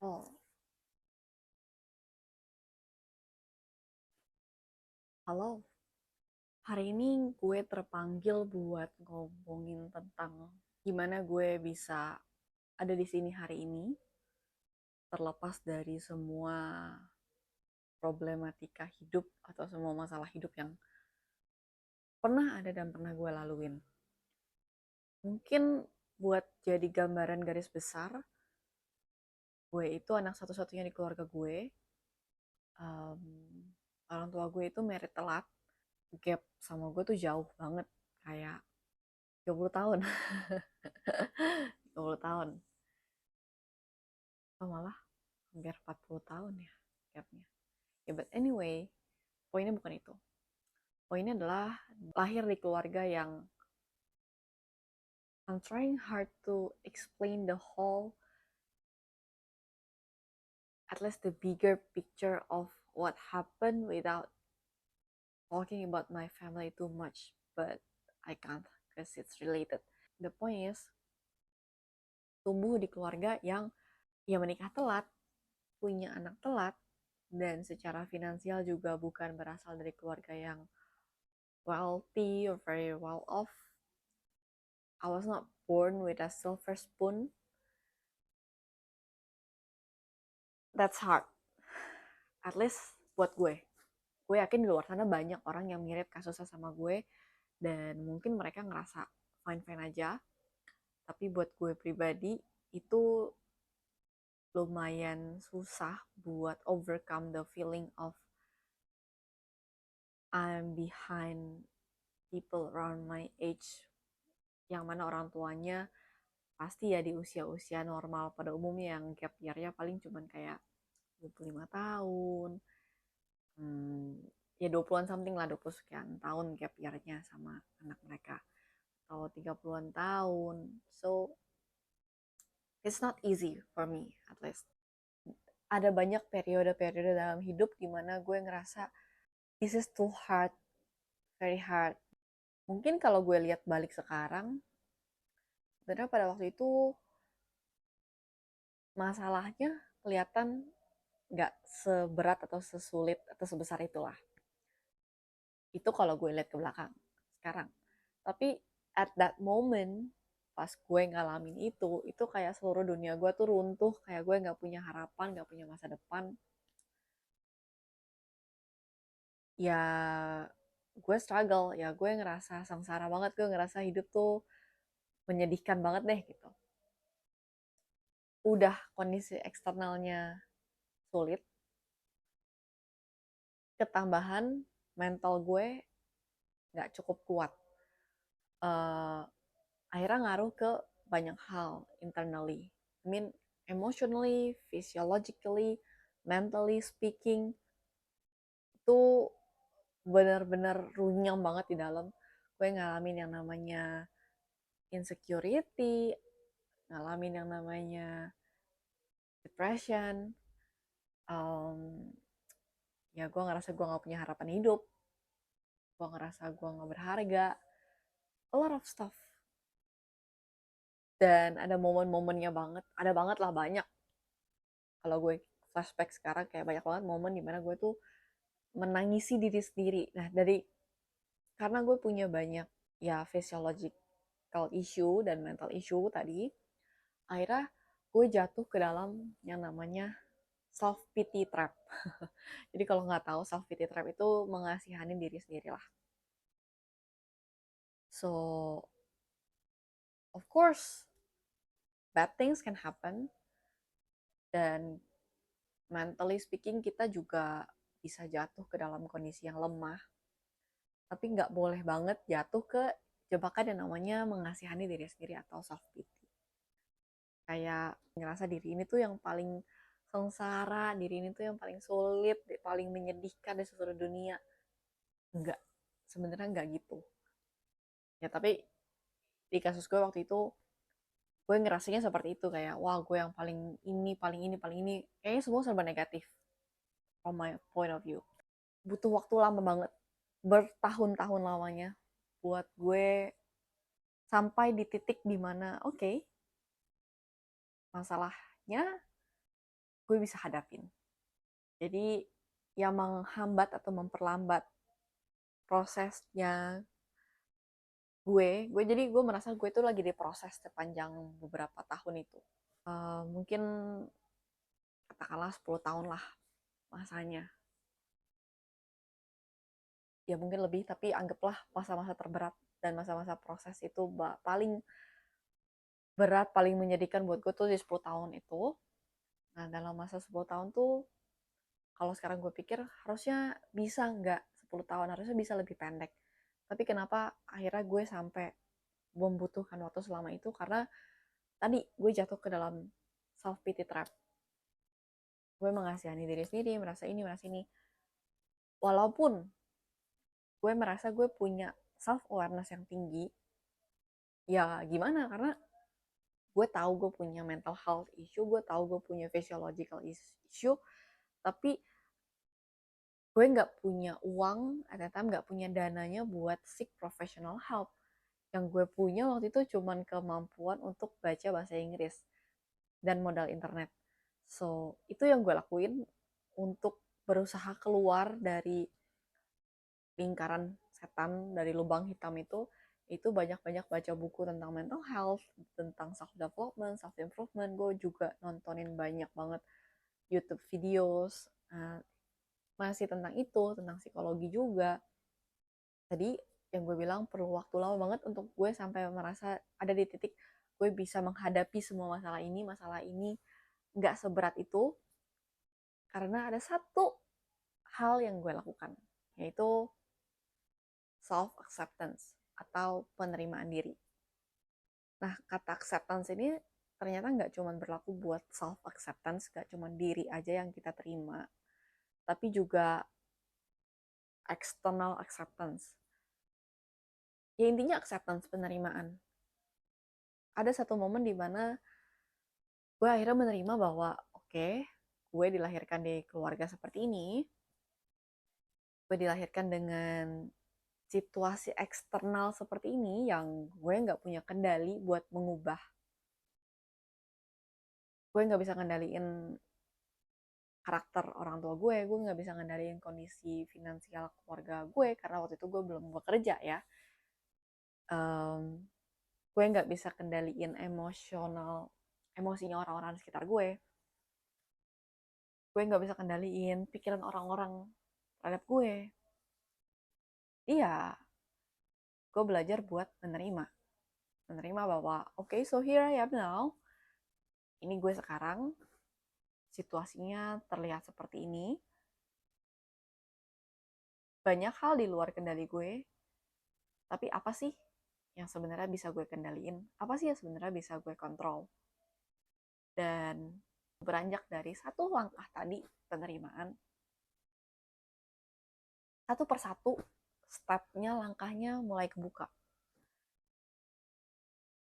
Oh, halo. Hari ini gue terpanggil buat ngomongin tentang gimana gue bisa ada di sini hari ini, terlepas dari semua problematika hidup atau semua masalah hidup yang pernah ada dan pernah gue laluin. Mungkin buat jadi gambaran garis besar, gue itu anak satu-satunya di keluarga gue. Um, Orang tua gue itu merit telat, gap sama gue tuh jauh banget, kayak 30 tahun. 30 tahun. Oh, malah hampir 40 tahun ya gapnya. Ya, but anyway, poinnya bukan itu. Poinnya adalah lahir di keluarga yang I'm trying hard to explain the whole, at least the bigger picture of what happened without talking about my family too much, but I can't because it's related. The point is, tumbuh di keluarga yang ya menikah telat, punya anak telat, dan secara finansial juga bukan berasal dari keluarga yang wealthy or very well off. I was not born with a silver spoon. That's hard. At least buat gue. Gue yakin di luar sana banyak orang yang mirip kasusnya sama gue dan mungkin mereka ngerasa fine-fine aja. Tapi buat gue pribadi itu lumayan susah buat overcome the feeling of I'm behind people around my age, yang mana orang tuanya pasti ya di usia-usia normal pada umumnya yang gap year-nya paling cuman kayak 25 tahun, ya 20-an something lah, 20 sekian tahun gap year-nya sama anak mereka, atau 30-an tahun. So it's not easy for me, at least. Ada banyak periode-periode dalam hidup di mana gue ngerasa this is too hard, very hard. Mungkin kalau gue lihat balik sekarang, sebenarnya pada waktu itu masalahnya kelihatan nggak seberat atau sesulit atau sebesar itulah. Itu kalau gue lihat ke belakang sekarang. Tapi at that moment, pas gue ngalamin itu kayak seluruh dunia gue tuh runtuh, kayak gue nggak punya harapan, nggak punya masa depan. Ya gue struggle, ya gue ngerasa sengsara banget, gue ngerasa hidup tuh menyedihkan banget deh gitu. Udah kondisi eksternalnya sulit, ketambahan mental gue nggak cukup kuat. Uh, Akhirnya ngaruh ke banyak hal internally. I mean, emotionally, physiologically, mentally speaking, itu benar-benar runyam banget di dalam. Gue ngalamin yang namanya insecurity, ngalamin yang namanya depression, um, ya gue ngerasa gue gak punya harapan hidup, gue ngerasa gue gak berharga, a lot of stuff. Dan ada momen-momennya banget, ada banget lah, banyak. Kalau gue flashback sekarang kayak banyak banget momen dimana gue tuh menangisi diri sendiri. Nah, karena gue punya banyak ya physiological issue dan mental issue tadi, akhirnya gue jatuh ke dalam yang namanya self pity trap. Jadi kalau nggak tahu, self pity trap itu mengasihani diri sendiri lah. So of course bad things can happen, dan mentally speaking kita juga bisa jatuh ke dalam kondisi yang lemah, tapi nggak boleh banget jatuh ke jebakan yang namanya mengasihani diri sendiri atau self pity. Kayak ngerasa diri ini tuh yang paling sengsara, diri ini tuh yang paling sulit, paling menyedihkan di seluruh dunia. Enggak, sebenarnya enggak gitu. Ya tapi di kasus gue waktu itu, gue ngerasanya seperti itu, kayak wah gue yang paling ini, paling ini, paling ini. Kayaknya semua serba negatif from my point of view. Butuh waktu lama banget, bertahun-tahun lamanya, buat gue sampai di titik dimana oke, masalahnya gue bisa hadapin. Jadi yang menghambat atau memperlambat prosesnya gue jadi gue merasa gue tuh lagi diproses sepanjang beberapa tahun itu. Mungkin katakanlah 10 tahun lah masanya. Ya mungkin lebih, tapi anggaplah masa-masa terberat dan masa-masa proses itu paling berat, paling menyedihkan buat gue tuh di 10 tahun itu. Nah, dalam masa 10 tahun tuh, kalau sekarang gue pikir harusnya bisa nggak 10 tahun, harusnya bisa lebih pendek. Tapi kenapa akhirnya gue sampai membutuhkan waktu selama itu, karena tadi gue jatuh ke dalam self pity trap. Gue mengasihani diri sendiri, merasa ini, merasa ini. Walaupun gue merasa gue punya self awareness yang tinggi, ya gimana, karena gue tahu gue punya mental health issue, gue tahu gue punya physiological issue, tapi gue nggak punya uang, at that time nggak punya dananya buat seek professional help. Yang gue punya waktu itu cuman kemampuan untuk baca bahasa Inggris dan modal internet. So, itu yang gue lakuin untuk berusaha keluar dari lingkaran setan, dari lubang hitam itu banyak-banyak baca buku tentang mental health, tentang self development, self improvement. Gue juga nontonin banyak banget YouTube videos, masih tentang itu, tentang psikologi juga. Tadi yang gue bilang perlu waktu lama banget untuk gue sampai merasa ada di titik gue bisa menghadapi semua masalah ini nggak seberat itu, karena ada satu hal yang gue lakukan, yaitu self acceptance atau penerimaan diri. Nah, kata acceptance ini ternyata nggak cuma berlaku buat self acceptance, nggak cuma diri aja yang kita terima, tapi juga external acceptance. Ya intinya acceptance, penerimaan. Ada satu momen di mana gue akhirnya menerima bahwa oke, gue dilahirkan di keluarga seperti ini, gue dilahirkan dengan situasi eksternal seperti ini yang gue nggak punya kendali buat mengubah. Gue nggak bisa ngendaliin karakter orang tua gue nggak bisa ngendaliin kondisi finansial keluarga gue karena waktu itu gue belum bekerja ya. um, gue nggak bisa kendaliin emosinya orang-orang di sekitar gue nggak bisa kendaliin pikiran orang-orang terhadap gue. Iya, gue belajar buat menerima bahwa okay, so here I am now, ini gue sekarang, situasinya terlihat seperti ini, banyak hal di luar kendali gue, tapi apa sih yang sebenarnya bisa gue kendaliin, apa sih yang sebenarnya bisa gue kontrol. Dan beranjak dari satu langkah tadi, penerimaan, satu persatu stepnya, langkahnya mulai kebuka.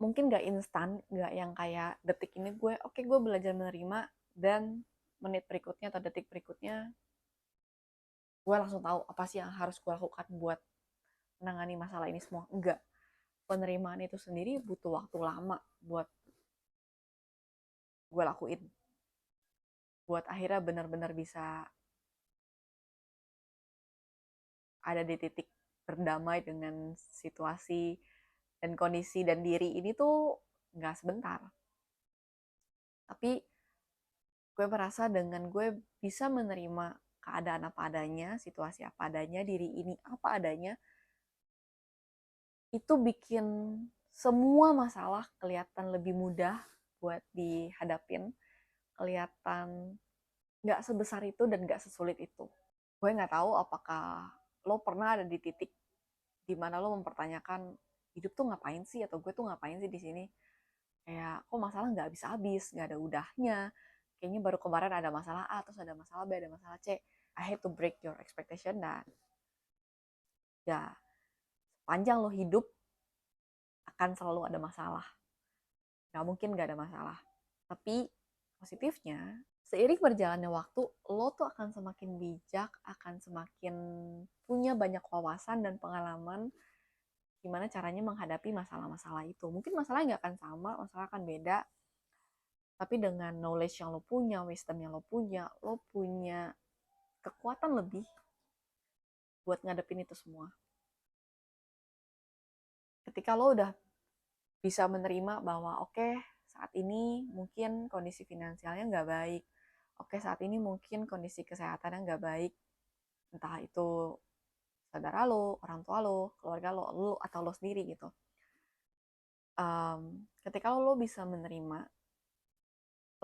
Mungkin gak instan, gak yang kayak detik ini gue belajar menerima, dan menit berikutnya atau detik berikutnya gue langsung tahu apa sih yang harus gue lakukan buat menangani masalah ini semua. Enggak, penerimaan itu sendiri butuh waktu lama buat gue lakuin, buat akhirnya benar-benar bisa ada di titik berdamai dengan situasi dan kondisi dan diri ini tuh nggak sebentar. Tapi gue merasa dengan gue bisa menerima keadaan apa adanya, situasi apa adanya, diri ini apa adanya, itu bikin semua masalah kelihatan lebih mudah buat dihadapin, kelihatan nggak sebesar itu dan nggak sesulit itu. Gue nggak tahu apakah lo pernah ada di titik di mana lo mempertanyakan hidup tuh ngapain sih, atau gue tuh ngapain sih di sini, kayak kok masalah nggak habis-habis, nggak ada udahnya, kayaknya baru kemarin ada masalah A, terus ada masalah B, ada masalah C. I hate to break your expectation dan ya, panjang lo hidup akan selalu ada masalah, nggak mungkin nggak ada masalah. Tapi positifnya, seiring berjalannya waktu, lo tuh akan semakin bijak, akan semakin punya banyak wawasan dan pengalaman gimana caranya menghadapi masalah-masalah itu. Mungkin masalahnya nggak akan sama, masalah akan beda, Tapi dengan knowledge yang lo punya, wisdom yang lo punya kekuatan lebih buat ngadepin itu semua. Ketika lo udah bisa menerima bahwa oke, saat ini mungkin kondisi finansialnya nggak baik, oke saat ini mungkin kondisi kesehatannya nggak baik, entah itu saudara lo, orang tua lo, keluarga lo atau lo sendiri gitu. Ketika lo bisa menerima,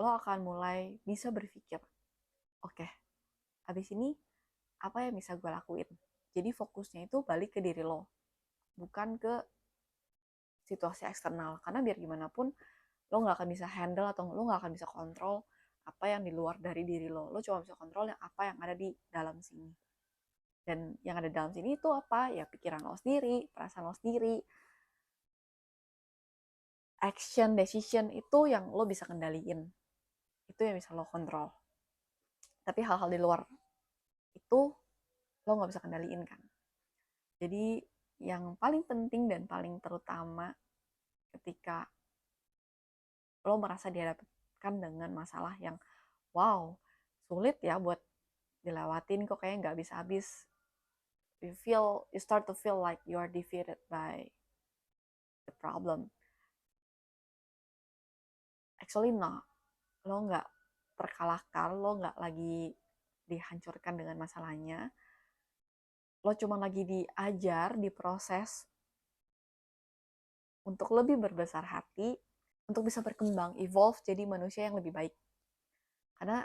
lo akan mulai bisa berpikir, oke, habis ini apa yang bisa gue lakuin? Jadi fokusnya itu balik ke diri lo, bukan ke situasi eksternal. Karena biar gimana pun, lo nggak akan bisa handle atau lo nggak akan bisa kontrol apa yang di luar dari diri lo. Lo cuma bisa kontrol yang apa yang ada di dalam sini. Dan yang ada di dalam sini itu apa? Ya pikiran lo sendiri, perasaan lo sendiri, action, decision itu yang lo bisa kendaliin. Itu yang bisa lo kontrol. Tapi hal-hal di luar itu lo nggak bisa kendaliin kan. Jadi yang paling penting dan paling terutama ketika lo merasa dihadapkan dengan masalah yang wow, sulit ya buat dilewatin, kok kayaknya nggak bisa habis. You start to feel like you are defeated by the problem. Actually no, lo nggak terkalahkan, lo nggak lagi dihancurkan dengan masalahnya, lo cuma lagi diajar, diproses untuk lebih berbesar hati, untuk bisa berkembang, evolve jadi manusia yang lebih baik. Karena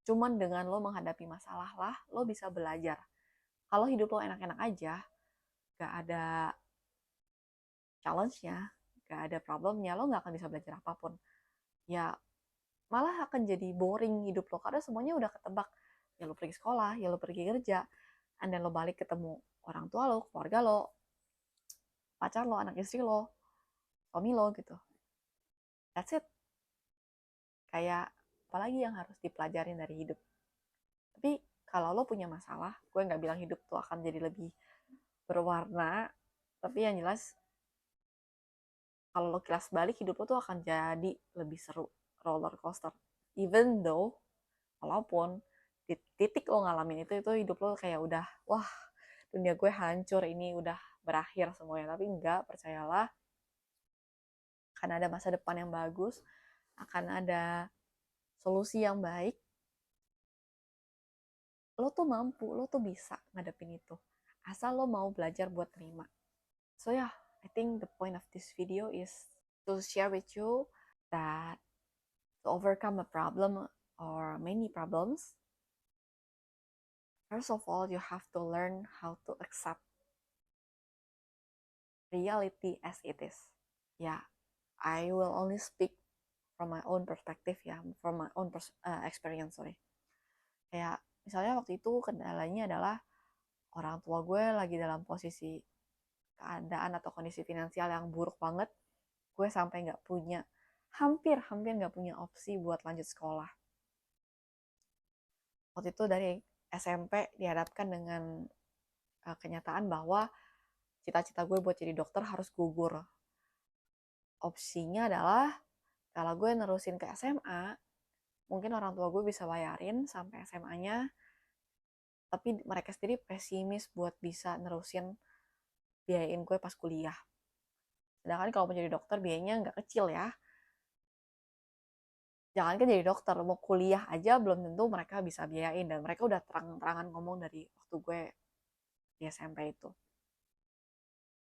cuman dengan lo menghadapi masalah lah, lo bisa belajar. Kalau hidup lo enak-enak aja, gak ada challenge-nya, gak ada problemnya, lo gak akan bisa belajar apapun. Ya malah akan jadi boring hidup lo, karena semuanya udah ketebak. Ya lo pergi sekolah, ya lo pergi kerja, and then lo balik ketemu orang tua lo, keluarga lo, pacar lo, anak istri lo, suami lo gitu. That's it. Kayak apalagi yang harus dipelajarin dari hidup. Tapi kalau lo punya masalah, gue nggak bilang hidup tuh akan jadi lebih berwarna, tapi yang jelas kalau lo kilas balik, hidup lo tuh akan jadi lebih seru, roller coaster. Even though, walaupun di titik lo ngalamin itu hidup lo kayak udah, wah dunia gue hancur, ini udah berakhir semuanya. Tapi enggak, percayalah, akan ada masa depan yang bagus, akan ada solusi yang baik. Lo tuh mampu, lo tuh bisa ngadepin itu. Asal lo mau belajar buat terima. So yeah, I think the point of this video is to share with you that to overcome a problem or many problems, first of all, you have to learn how to accept reality as it is. Yeah, I will only speak from my own perspective ya, from my own experience, sorry. Kayak misalnya waktu itu kendalanya adalah orang tua gue lagi dalam posisi keadaan atau kondisi finansial yang buruk banget. Gue sampai nggak punya, hampir nggak punya opsi buat lanjut sekolah. Waktu itu dari SMP dihadapkan dengan kenyataan bahwa cita-cita gue buat jadi dokter harus gugur. Opsinya adalah kalau gue nerusin ke SMA, mungkin orang tua gue bisa bayarin sampai SMA-nya, tapi mereka sendiri pesimis buat bisa nerusin biayain gue pas kuliah. Sedangkan kalau mau jadi dokter biayanya nggak kecil ya. Jangan kan jadi dokter, mau kuliah aja belum tentu mereka bisa biayain. Dan mereka udah terang-terangan ngomong dari waktu gue di SMP itu.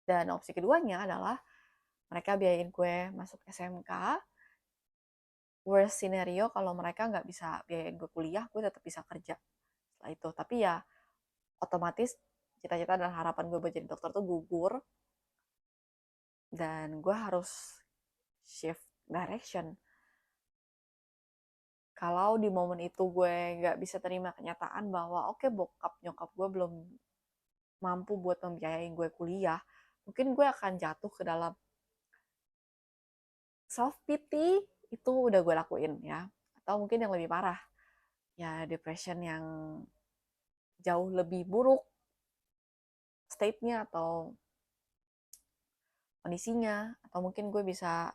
Dan opsi keduanya adalah mereka biayain gue masuk SMK. Worst scenario kalau mereka nggak bisa biayain gue kuliah, gue tetap bisa kerja setelah itu. Tapi ya otomatis cita-cita dan harapan gue buat jadi dokter tuh gugur. Dan gue harus shift direction. Kalau di momen itu gue nggak bisa terima kenyataan bahwa oke, bokap nyokap gue belum mampu buat membiayai gue kuliah, mungkin gue akan jatuh ke dalam self pity. Itu udah gue lakuin ya, atau mungkin yang lebih parah ya, depression yang jauh lebih buruk state-nya atau kondisinya, atau mungkin gue bisa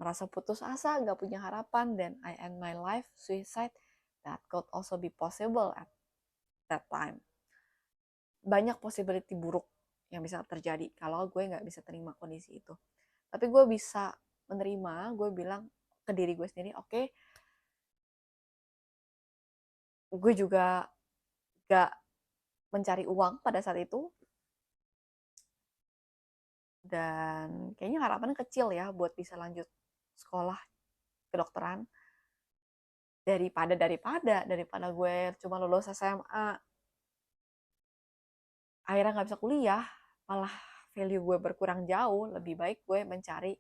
merasa putus asa, gak punya harapan, then I end my life, suicide, that could also be possible at that time. Banyak possibility buruk yang bisa terjadi kalau gue nggak bisa terima kondisi itu. Tapi gue bisa menerima, gue bilang ke diri gue sendiri, oke, gue juga gak mencari uang pada saat itu, dan kayaknya harapannya kecil ya buat bisa lanjut sekolah kedokteran, daripada gue cuma lulus SMA akhirnya nggak bisa kuliah, malah value gue berkurang jauh. Lebih baik gue mencari,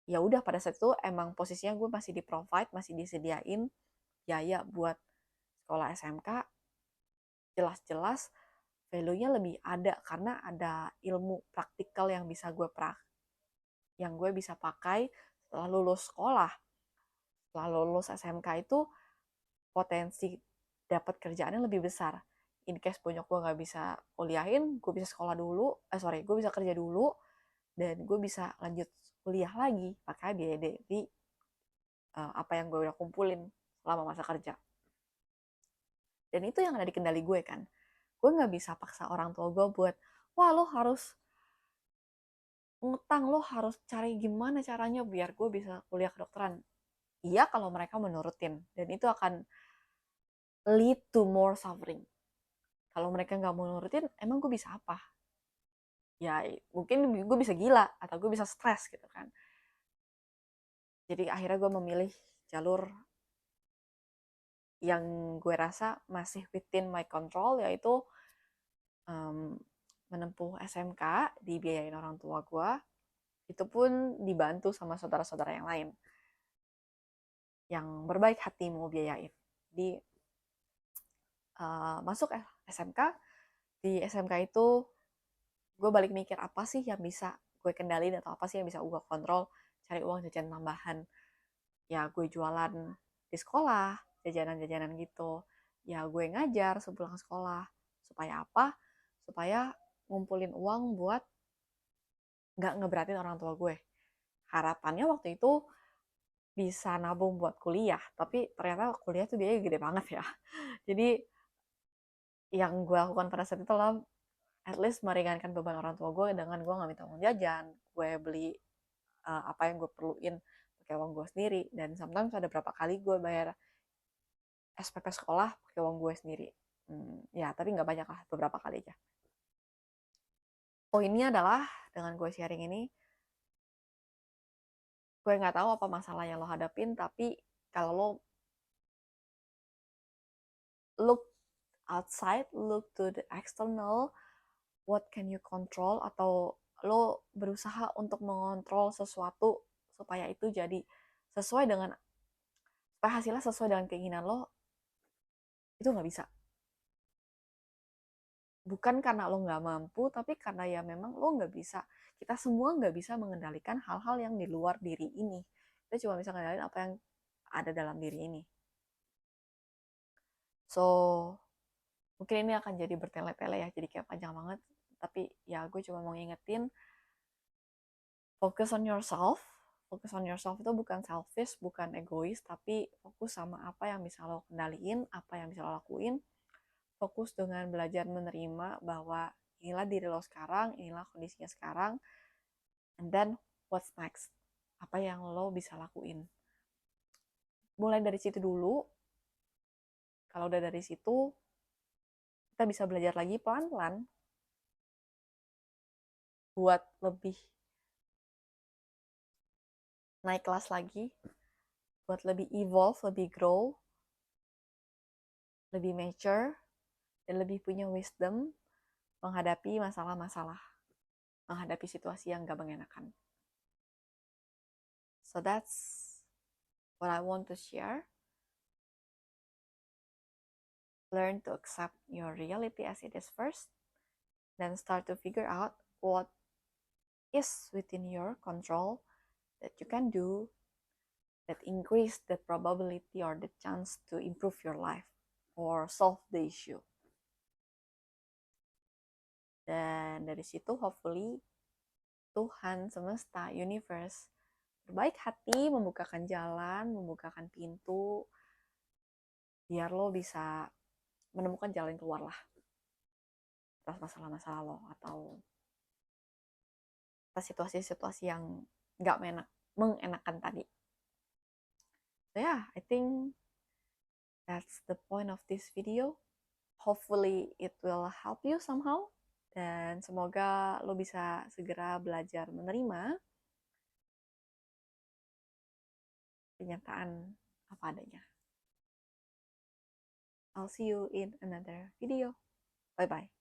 ya udah pada saat itu emang posisinya gue masih di provide, masih disediain biaya buat sekolah SMK, jelas-jelas value-nya lebih ada karena ada ilmu praktikal yang gue bisa pakai setelah lulus sekolah. Setelah lulus SMK itu potensi dapat kerjaannya lebih besar. In case bonyok gue nggak bisa kuliahin, gue bisa sekolah dulu, gue bisa kerja dulu, dan gue bisa lanjut kuliah lagi pakai biaya dari apa yang gue udah kumpulin selama masa kerja. Dan itu yang ada di kendali gue kan. Gue nggak bisa paksa orang tua gue buat, wah lo harus ngutang, lo harus cari gimana caranya biar gue bisa kuliah kedokteran. Iya kalau mereka menurutin, dan itu akan lead to more suffering. Kalau mereka nggak mau nurutin, emang gue bisa apa? Ya mungkin gue bisa gila atau gue bisa stres gitu kan. Jadi akhirnya gue memilih jalur yang gue rasa masih within my control, yaitu menempuh SMK dibiayain orang tua gue. Itu pun dibantu sama saudara-saudara yang lain yang berbaik hati mau biayain. Di masuk SMK, di SMK itu gue balik mikir apa sih yang bisa gue kendalin atau apa sih yang bisa gue kontrol, cari uang jajan tambahan. Ya gue jualan di sekolah, jajanan-jajanan gitu. Ya gue ngajar sepulang sekolah. Supaya apa? Supaya ngumpulin uang buat nggak ngeberatin orang tua gue. Harapannya waktu itu bisa nabung buat kuliah, tapi ternyata kuliah tuh biayanya gede banget ya. Jadi yang gue lakukan pada saat itu lah, at least meringankan beban orang tua gue dengan gue nggak minta uang jajan, gue beli apa yang gue perluin pakai uang gue sendiri, dan sometimes ada berapa kali gue bayar SPP sekolah pakai uang gue sendiri. Ya tapi nggak banyak lah, beberapa kali aja. Poinnya adalah dengan gue sharing ini, gue nggak tahu apa masalah yang lo hadapin, tapi kalau lo look outside, look to the external, what can you control, atau lo berusaha untuk mengontrol sesuatu supaya itu jadi sesuai dengan, supaya hasilnya sesuai dengan keinginan lo, itu nggak bisa. Bukan karena lo nggak mampu, tapi karena ya memang lo nggak bisa. Kita semua nggak bisa mengendalikan hal-hal yang di luar diri ini. Kita cuma bisa mengendalikan apa yang ada dalam diri ini. So, mungkin ini akan jadi bertele-tele ya, jadi kayak panjang banget. Tapi ya gue cuma mau ngingetin, focus on yourself. Focus on yourself itu bukan selfish, bukan egois, tapi fokus sama apa yang bisa lo kendaliin, apa yang bisa lo lakuin. Fokus dengan belajar menerima bahwa inilah diri lo sekarang, inilah kondisinya sekarang, and then what's next? Apa yang lo bisa lakuin? Mulai dari situ dulu. Kalau udah dari situ, kita bisa belajar lagi pelan-pelan buat lebih naik kelas lagi, buat lebih evolve, lebih grow, lebih mature, dan lebih punya wisdom menghadapi masalah-masalah, menghadapi situasi yang gak mengenakan. So that's what I want to share. Learn to accept your reality as it is first, then start to figure out what is within your control that you can do that increase the probability or the chance to improve your life or solve the issue. Dan dari situ hopefully Tuhan, semesta, universe berbaik hati, membukakan jalan, membukakan pintu, biar lo bisa menemukan jalan keluar lah atas masalah-masalah lo atau atas situasi-situasi yang nggak mengenakan tadi. So yeah, I think that's the point of this video. Hopefully it will help you somehow. Dan semoga lo bisa segera belajar menerima kenyataan apa adanya. I'll see you in another video. Bye-bye.